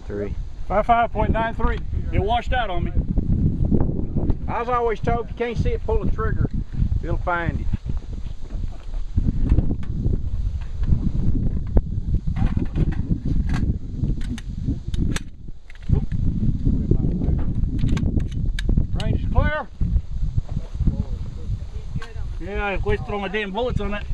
55.93. 55.93. It washed out on me. I was always told if you can't see it, pull the trigger. It'll find it. Range is clear. Yeah, I wasted all my damn bullets on that.